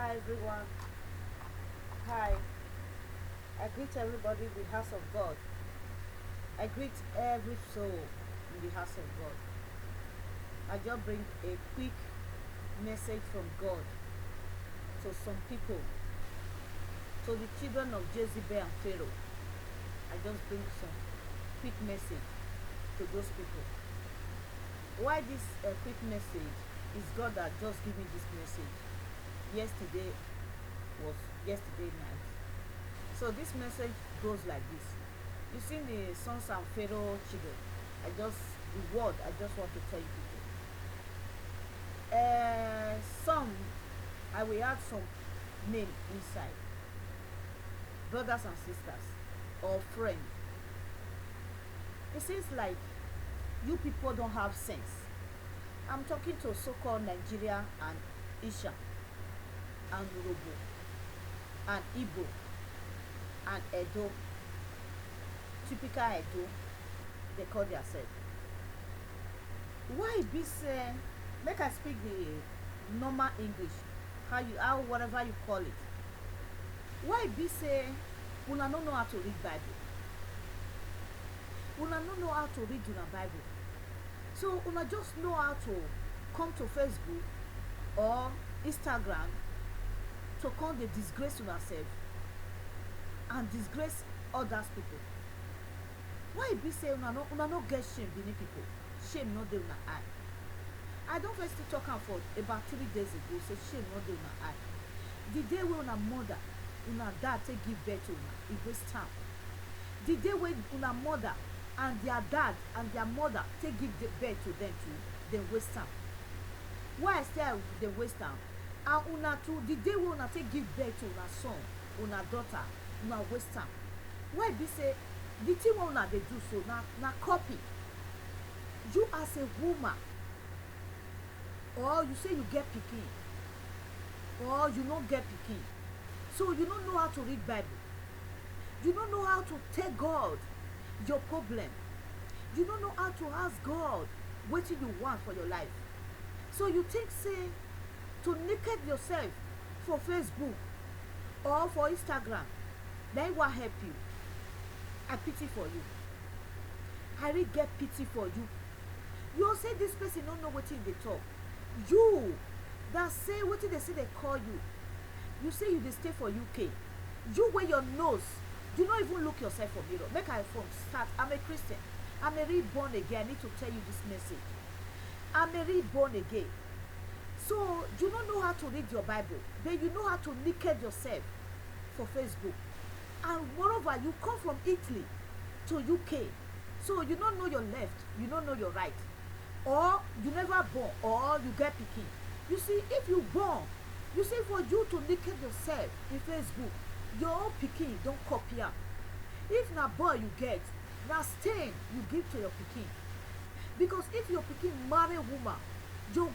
Hi everyone. Hi. I greet everybody in the house of God. I greet every soul in the house of God. I just bring a quick message from God to some people, to the children of Jezebel and Pharaoh. I just bring some quick message to those people. Why this quick message is God that just give me this message. Yesterday was yesterday night. So this message goes like this. You see the sons and Pharaoh children. The word I just want to tell you people. Some I will add some name inside. Brothers and sisters or friends. It seems like you people don't have sense. I'm talking to so-called Nigeria and Isha and Yoruba and Igbo and Edo, typical Edo, they call themselves. Why be say, make I speak the normal English, how whatever you call it. Why be say una no know how to read Bible? Una no know how to read una Bible. So una just know how to come to Facebook or Instagram to come dey disgrace una sef and disgrace others people. Why e be say una no get shame beneath people? Shame no dey una eye. I don first talk am for about 3 days ago say shame no dey una eye. The day wey una mother una dad take give birth to una, e waste time. The day wey una mother and their dad and their mother take give birth to them too, dem waste time. Why I say dem waste time? And una too, the day wey una take give birth to una son, una daughter, una waste time. Why be say the thing wey una dey do so na copy. You as a woman, or you say you get pikin, or you no get pikin, so you no know how to read Bible. You no know how to tell God your problem. You no know how to ask God wetin you want for your life. So you think say to naked yourself for Facebook or for Instagram na it wan help you. I pity for you. I really get pity for you. You say this person no know wetin dey talk. You that say wetin dey say dey call you. You say you dey stay for UK. You wey your nose, you no even look yourself for mirror. Make I from start. I'm a Christian. I'm a reborn again. I need to tell you this message. I'm a reborn again. So you don't know how to read your Bible, but you know how to naked yourself for Facebook. And moreover, you come from Italy to UK. So you don't know your left, you don't know your right. Or you never born, or you get pikin. You see, if you born, you see for you to naked yourself in Facebook, your own pikin don't copy am. If na boy you get, na stain you give to your pikin. Because if your pikin marry woman, your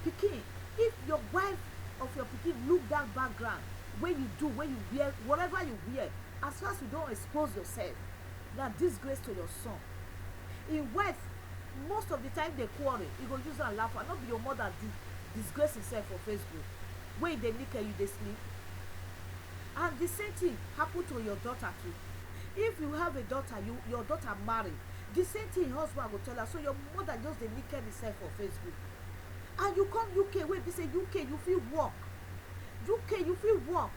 pikin, if your wife of your pikin look that background wey you do, wey you wear, whatever you wear, as far as you don expose yourself, na disgrace to your son. Im wife most of the time dey quarrel, e go use am laugh, and no be your mother disgrace himself for Facebook wey dey naked you dey sleep. And the same thing happen to your daughter too. If you have a daughter, your daughter marry, the same thing husband go tell her. So your mother just dey naked herself for Facebook. And you come UK, wey be say UK you fit work. UK you fit work.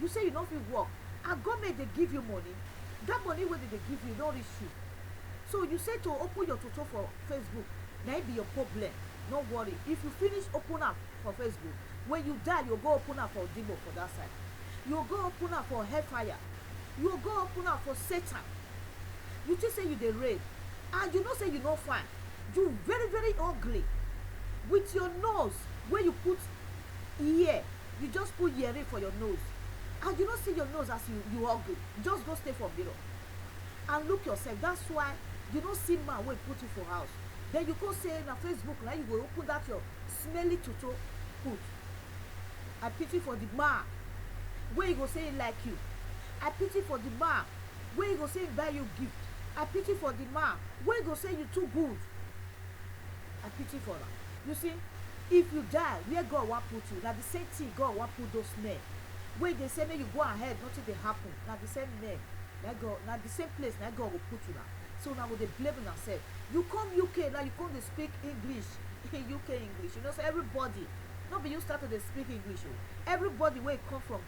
You say you no fit work, and government dey give you money. That money wey dey give you no reach you. So you say to open your toto for Facebook, na it be your problem. No worry. If you finish open am for Facebook, when you die, you go open am for Dimo for that side. You go open am for hellfire. You go open am for Satan. You think say you dey rape, and you know say you no fine. You very very ugly. With your nose wey you put ear, you just put earring for your nose, and you no see your nose as you ugly. Just go stay for mirror and look yourself. That's why you no see man wey put you for house. Then you go say na Facebook na you go open that your smelly toto put. I pity for the man wey you go say he like you. I pity for the man wey you go say he buy you gift. I pity for the man wey you go say you too good. I pity for am. You see, If you die, where God wan put you? Na the same thing God wan put those men wey dey say make you go ahead, nothing dey happen. Na the same men, na the same place na God go put una. So una go dey blame una sef. You come UK now, you come dey speak English UK English. You know, so everybody, no be you start to dey speak English o. Everybody wey come from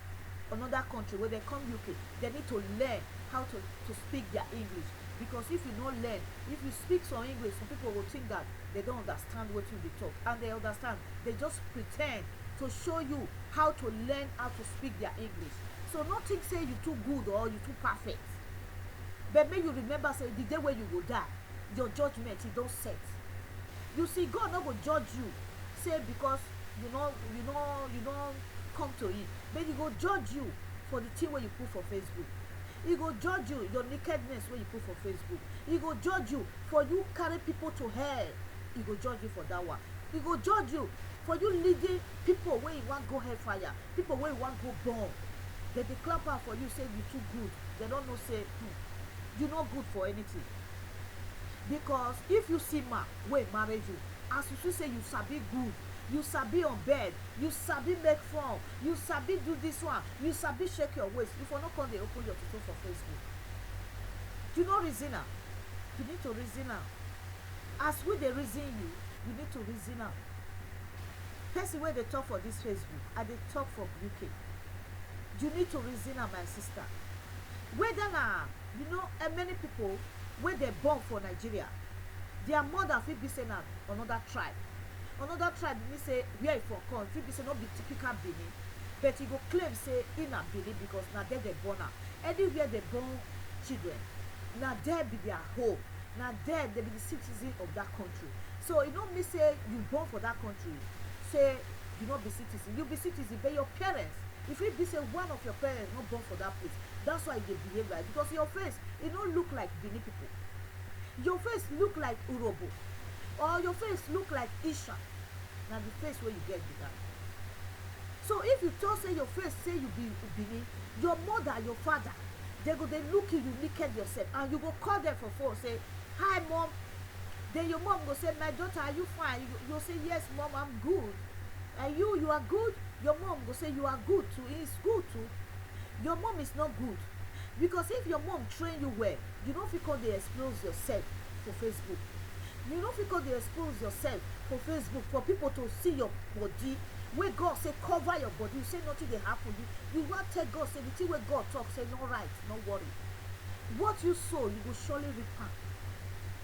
another country, wey dey come UK, they need to learn how to speak their English. Because if you no learn, if you speak some English, some people will think that they don't understand what you dey talk, and they understand. They just pretend to show you how to learn how to speak their English. So no think say you too good or you too perfect. But make you remember, say the day when you go die, your judgment e don set. You see, God no go judge you, say because you know come to him, but he go judge you for the thing wey you put for Facebook. He go judge you your nakedness wey you put for Facebook. He go judge you for you carry people to hell. He go judge you for that one. He go judge you for you leading people wey you wan go hellfire, people wey you wan go burn. They dey clap am for you, say you too good. They don't know say you no good for anything. Because if you see man wey marry you, as you see say you sabi good, you sabi on bed, you sabi make fun, you sabi do this one, you sabi shake your waist, you for no come dey open your photo for Facebook. You no reason am. You need to reason am. As we dey reason you need to reason am. Person wey dey talk for this Facebook, I dey talk from UK. You need to reason am, my sister. Whether na many people wey dey born for Nigeria, their mother fit be say na another tribe. Another tribe mean say where e from come, fit be say no be typical Benin, but e go claim say e na Benin because na there dey born am. Anywhere dey born children, na there be their home, na there they be the citizen of that country. So e no mean say you born for that country, say you no be citizen. You be citizen, but your parents, if it be say one of your parents not born for that place, that's why they behave like. Because your face, it don't look like Benin people. Your face look like Urobo, or your face look like Isha. Now the face where you get with that. So if you talk say your face say you be Benin, your mother, your father, they look you naked yourself, and you go call them for phone, say, "Hi mom." Then your mom go say, "My daughter, are you fine?" You say, "Yes mom, I'm good." And you are good. Your mom go say you are good too. It's good too. Your mom is not good, because if your mom train you well, you don't feel they expose yourself for Facebook. You don't feel they expose yourself for Facebook for people to see your body. Where God say cover your body, you say nothing they happen. You want to tell God, say the thing where God talk, say no right, no worry. What you sow, you will surely reap.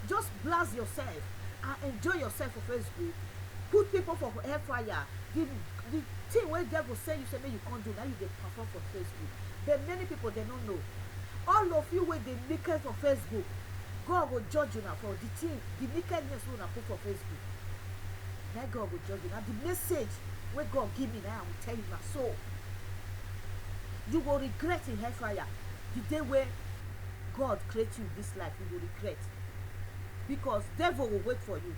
Just blast yourself and enjoy yourself for Facebook. Put people for hellfire. The thing where devil say you say you can't do, now you dey perform for Facebook. But many people they don't know. All of you where they naked for Facebook, God will judge you now for the thing, the nakedness we put for Facebook. Now God will judge you. Now the message where God give me now, I will tell you now. So you will regret in hellfire the day where God create you this life. You will regret, because devil will wait for you.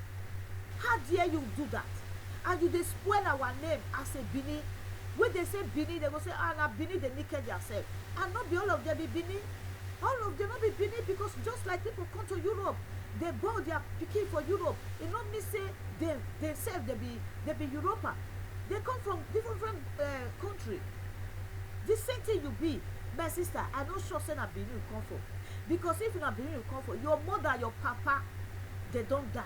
How dare you do that? And you dey spoil our name as a Benin. When they say Benin, they go say, na Benin they naked themselves. And not be all of them be Benin. All of them not be Benin, because just like people come to Europe, they born their pikin for Europe. It not mean say them themselves they be Europa. They come from different country. The same thing you be, my sister. I not sure say na Benin you come from, because if na Benin you come from, your mother, your papa, they don't die.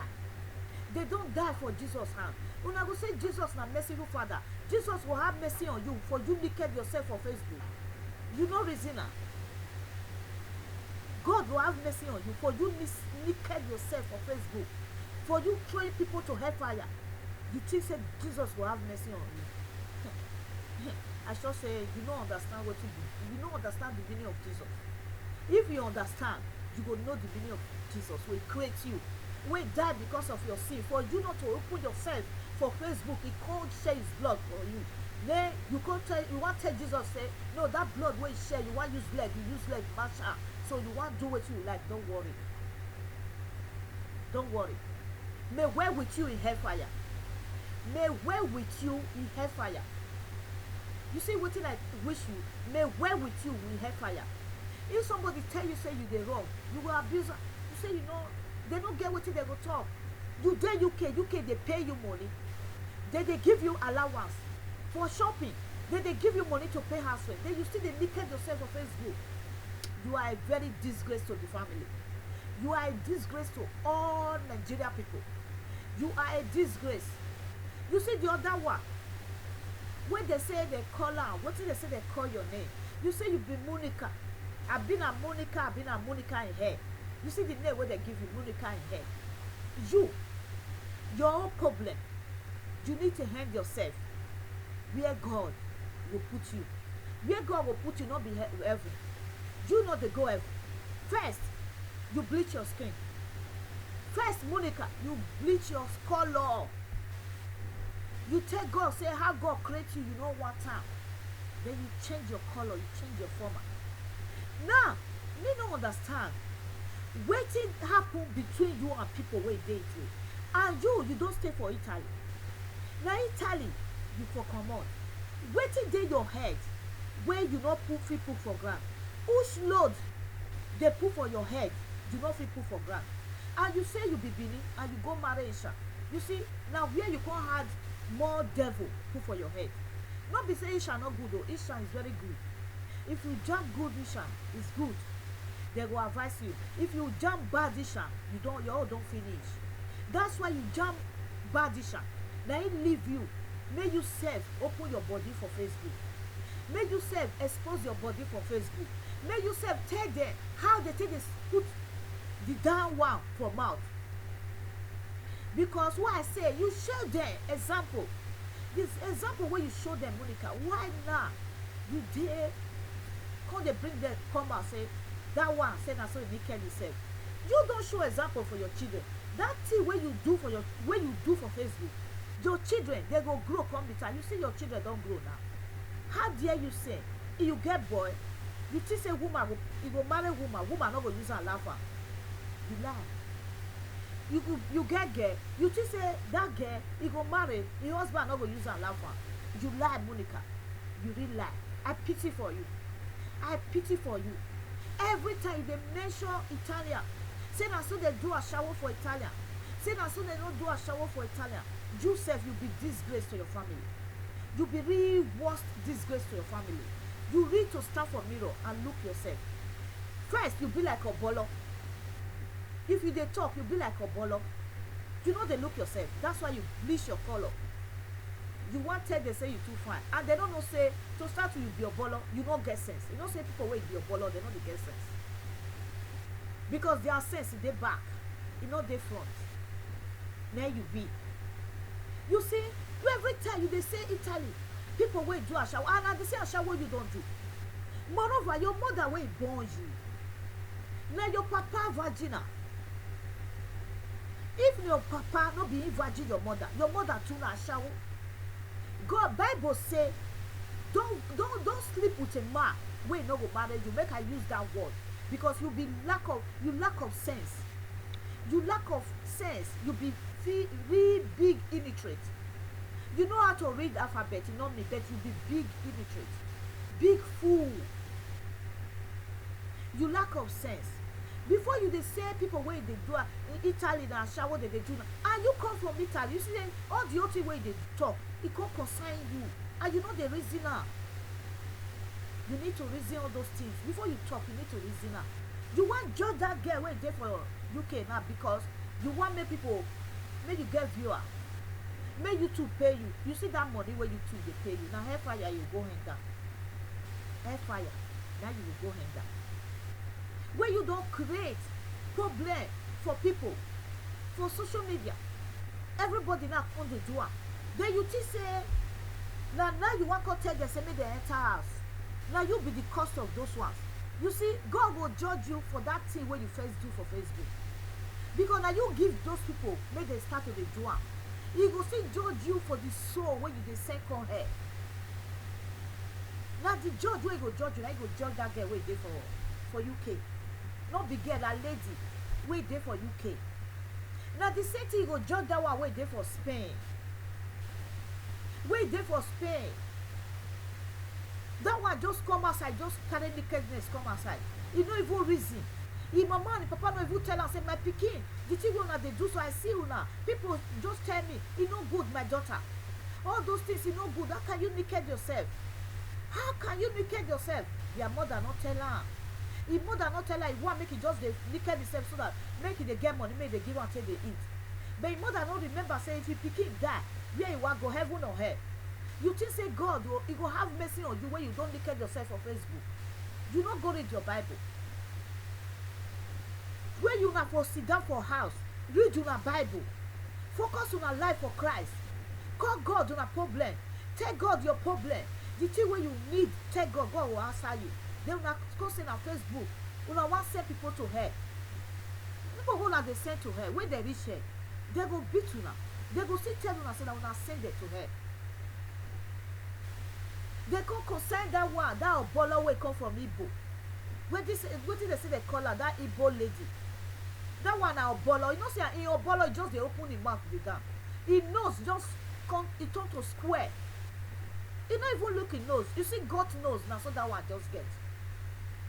They don't die for Jesus' hand. When I go say Jesus na merciful Father, Jesus will have mercy on you for you naked yourself for Facebook. You know reason am. God will have mercy on you for you naked yourself for Facebook, for you throwing people to hellfire. You think say Jesus will have mercy on you? I shall say you don't understand what you do. You don't understand the meaning of Jesus. If you understand, you will know the meaning of Jesus. Will create you, will die because of your sin. For you not to open yourself for Facebook, he can't share his blood for you. Then you can't tell, you want to tell Jesus, say, no, that blood where he share, you want use leg, you use leg, masha. So you want do what you like. Don't worry. Don't worry. May well with you in hellfire. May well with you in hellfire. You see what I wish you, may well with you in hellfire. If somebody tell you say you dey wrong, you will abuse her. You say they don't get what they go talk. You dey UK they pay you money. They give you allowance for shopping. They give you money to pay house rent. Then you still dey naked yourself for Facebook. You are a very disgrace to the family. You are a disgrace to all Nigeria people. You are a disgrace. You see the other one, when they say they call her, what did they say they call your name? You say you be Monica. I've been a Monica in hair. You see the name where they give you, Monica in hair. You, your own problem, you need to hand yourself where God will put you. Where God will put you, not be heaven. You not the go heaven. First, you bleach your skin. First, Monica, you bleach your color. You tell God, say how God create you, you know one time. Then you change your color, you change your format. Now, me no understand. Wetin happen between you and people wey dey you, and you don't stay for Italy. Na Italy you for comot. Wetin dey your head wey you no fit put for ground? Which load dey put for your head you no fit put for ground? And you say you be Benin and you go marry Isha. You see, now where you come add more devil put for your head. Not be say Isha not good though. Isha is very good. If you jump good Isha, it's good. They go advise you. If you jump bad Isha, your own don't finish. That's why you jump bad Isha. Now it leave you. May you self open your body for Facebook. May you self expose your body for Facebook. May you self tell them how they take this put the down one for mouth. Because what I say, you show them example. This example where you show them, Monica, why now you dare come they bring them come out say that one say na so you naked yourself. You don't show example for your children. That thing where you do for Facebook, your children they go grow come the time. You see your children don't grow now. How dare you say if you get boy, you think say woman you go marry woman not go use her laugh am. You lie. You get girl, you think say that girl you go marry, your husband not go use her laugh am. You lie, Monica. You really lie. I pity for you. I pity for you. Every time they mention Italian, say na so they do a shower for Italian. Say na so they don't do a shower for Italian. You self you be disgrace to your family. You be really worst disgrace to your family. You need to stand for mirror and look yourself. First, you be like a bolo. If you dey talk, you be like a bolo. You know they look yourself. That's why you bleach your color. You want tell they say you too fine, and they don't know say to start with you be a bolo. You don't get sense. You don't say people wey be a bolo, they don't get sense. Because their sense is they back, you know they front. There you be. You see, you every time you they say Italy, people wey do a shower, and they say a shower you don't do. Moreover, your mother wey born you. Now your papa virginal. If your papa not be virgin your mother too na shower. God Bible say don't sleep with a man wey no go marry you. Make I use that word because you lack of sense. You lack of sense. You be really big illiterate. You know how to read alphabet, you know me, but you be big illiterate, big fool. You lack of sense. Before you they say people wey they do in Italy na shower they do now, and you come from Italy, you see them, all the other way they talk, it can't concern you, and you know the reason now. You need to reason all those things before you talk. You need to reason now. You want judge that girl wey there for UK now because you want make people, make you get viewer, make YouTube pay you. You see that money where YouTube they pay you. Now hellfire you go hand down. Hellfire, now you will go hand down. Where you don't create problem for people, for social media. Everybody now on the door. Then you think say, now you want to tell them say make they enter house. Now you be the cost of those ones. You see, God will judge you for that thing where you first do for Facebook. Because now you give those people, make they start to the door. He will still judge you for the soul when you the second head. Now the judge where he go judge you, now he go judge that girl where they for UK. Not be girl, a lady wait there for UK. Now the same thing go judge that one wait there for Spain. Wait there for Spain. That one just come outside, just carry nakedness come outside. You no even reason. If mama and papa no even tell her say my pikin, the thing una they do so I see una. People just tell me, it no good my daughter. All those things is no good. How can you naked yourself? How can you naked yourself? Your mother not tell her. If mother not tell her, you want make it just dey naked yourself so that make it dey get money, make they give am till they eat. But if mother not remember say if you pikin die, where you want go heaven or hell? You think say God he go have mercy on you when you don't naked yourself on Facebook? You not go read your Bible. When you not for sit down for house, read your Bible. Focus on a life for Christ. Call God on a problem. Tell God your problem. The thing where you need, tell God, God will answer you. They will not go send on Facebook. You not want send people to hell. People who are they send to hell, when they reach hell, they go beat you now. They go still tell you and say that will not send it to hell. They can concern that one, that Obola wey come from Igbo. What did they say they call her, that Igbo lady? That one na Obola. You know, say in Obola just they open his mouth with down. His nose just come, it turn to square. He not even look in nose. You see goat nose now, so that one just get.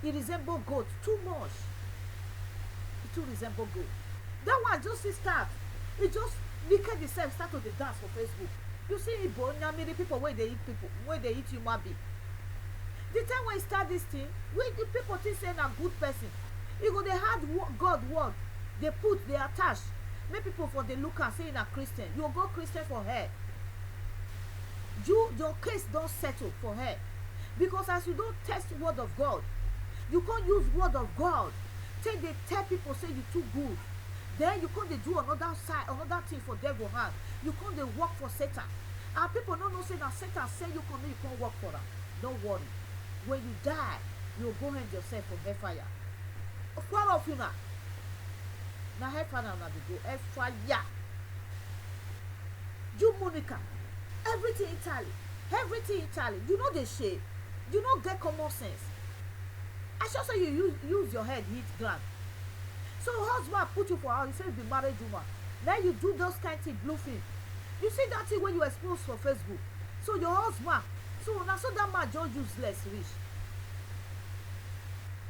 He resemble goat too much. He too resemble goat. That one just start. He just naked himself start to the dance for Facebook. You see Igbo, many people where they eat people, where they eat human being. The time when he start this thing, when the people think say a good person, he go they had God word, they put, they attach. Make people for the look and say in a Christian, you go Christian for her. Your case don't settle for her, because as you don't test word of God, you can't use word of God. Take they tell people say you too good. Then you can't they do another side, another thing for devil hand. You can't they work for Satan. And people don't know say that Satan say you can't work for them. Don't worry. When you die, you'll go hand yourself for hellfire. Four of you now. Now hellfire now they go hellfire. You Monica, everything Italy. You know the shape. You don't get common sense. I just say you use your head hit ground. So husband put you for house, he says be married woman. Then you do those kind of thing, blue film. You see that thing when you expose for Facebook. So your husband, so now so that man just useless rich.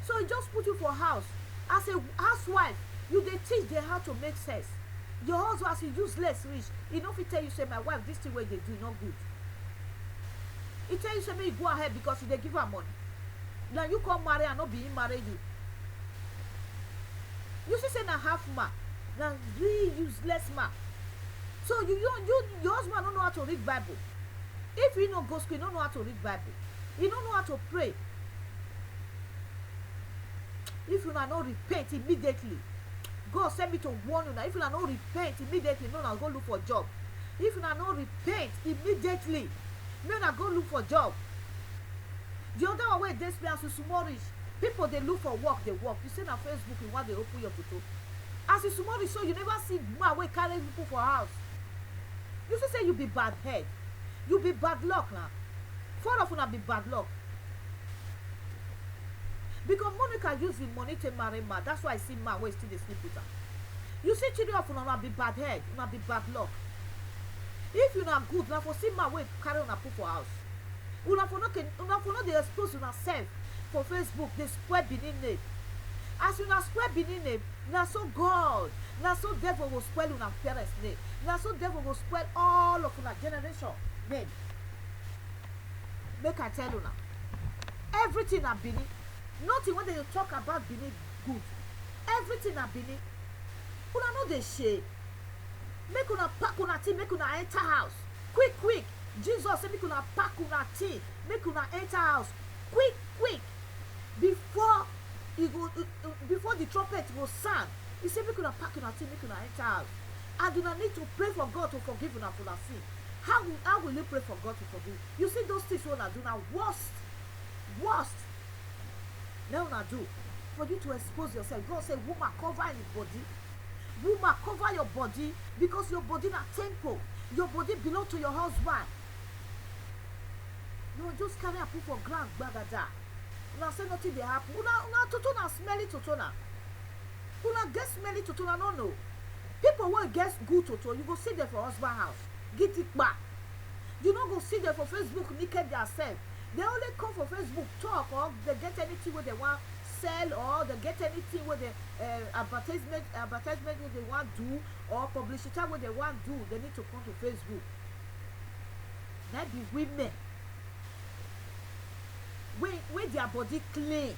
So he just put you for house. As a housewife, you they teach them how to make sense. Your husband as he useless rich, he don't fit tell you say my wife this thing way they do not good. He tell you say me go ahead because they give her money. Now you come marry and not be him marry you. You see say na half man, na really useless man. So your husband don't know how to read Bible. If you know go school, you don't know how to read Bible. You don't know how to pray. If you not repent immediately, God send me to warn you now. If you not repent immediately, no now go look for job. If you not repent immediately, no now go look for job. The other one where this place is small rich. People they look for work, they work. You see on Facebook, you want they open your photo. As you small rich, so you never see man wey carry people for house. You see say you be bad head, you be bad luck now. Four of una be bad luck. Because Monica use the money to marry man. That's why I see man wey still dey sleep with her. You see children of una be bad head, una be bad luck. If you not good, una for see man wey carry una put for house. Una for not dey expose una self for Facebook, dey spoil Benin name. As una spoil Benin name, na so God, na so devil will spoil una parents name. Na so devil will spoil all of una generation name. Make I tell una, everything na Benin. Nothing when they talk about Benin good. Everything na Benin. Una no dey shame. Make una pack una thing, make una enter house. Quick. Jesus say make una pack una thing, make una enter house. Quick. Before the trumpet will sound, he said make una pack una thing, make una enter house. And una need to pray for God to forgive una for una sin. How will you pray for God to forgive? You see those things una do now worst. Now una do for you to expose yourself. God say woman cover your body. Woman cover your body because your body na temple. Your body belong to your husband. You just carry a put for ground gbagada. Una say nothing dey happen. Una totona smelly totona. Una get smelly totona no know. People wey get good toto, you go see them for husband house. Get it back. You no go see them for Facebook naked themselves. They only come for Facebook talk or they get anything where they want sell or they get anything where they advertisement where they want do or publicity where they want do. They need to come to Facebook. na be women wey their body clean.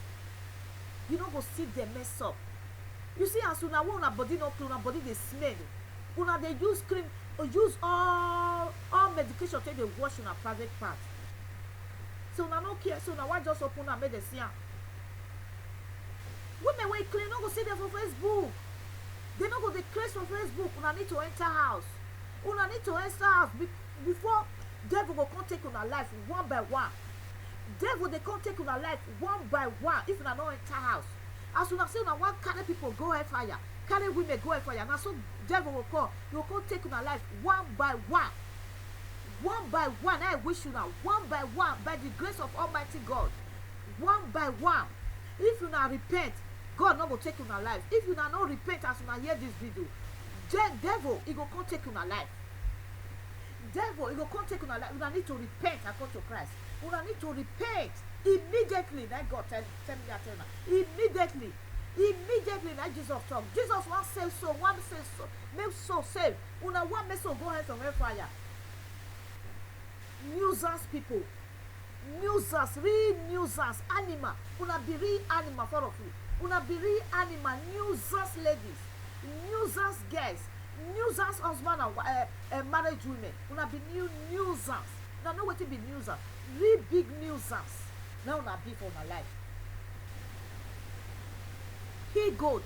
You no go see dem mess up. You see, as una wey una body no clean, una body dey smell, una dey use cream or use all medication take dey wash una private part. So una no care, so una wan just open am make dem see am. Women wey clean no go see dem for Facebook. They no go dey craze for Facebook. Una need to enter house. Una need to enter house before devil go come take una life one by one. Devil dey come take una life one by one if una no enter house. As una say una wan carry people go hellfire, carry women go hellfire, na so devil go come. He go come take una life one by one. One by one, I wish una one by one, by the grace of Almighty God. One by one. If una repent, God no go take una life. If una no repent as una hear this video, devil, he go come take una life. Devil, he go come take una life. Una need to repent and come to Christ. Una need to repent immediately. That God tell me that tell immediately. Immediately, like Jesus talk. Jesus wan save soul, wan save soul, make soul save. Una wan make soul go hell from hellfire. Nuisance people, nuisance, real nuisance, animal. Una be real animal for of you. Una be real animal, nuisance ladies, nuisance girls, nuisance husband and marriage women. Una be nuisance. Una know wetin be nuisance? Real big nuisance. Now una be for una life. He goat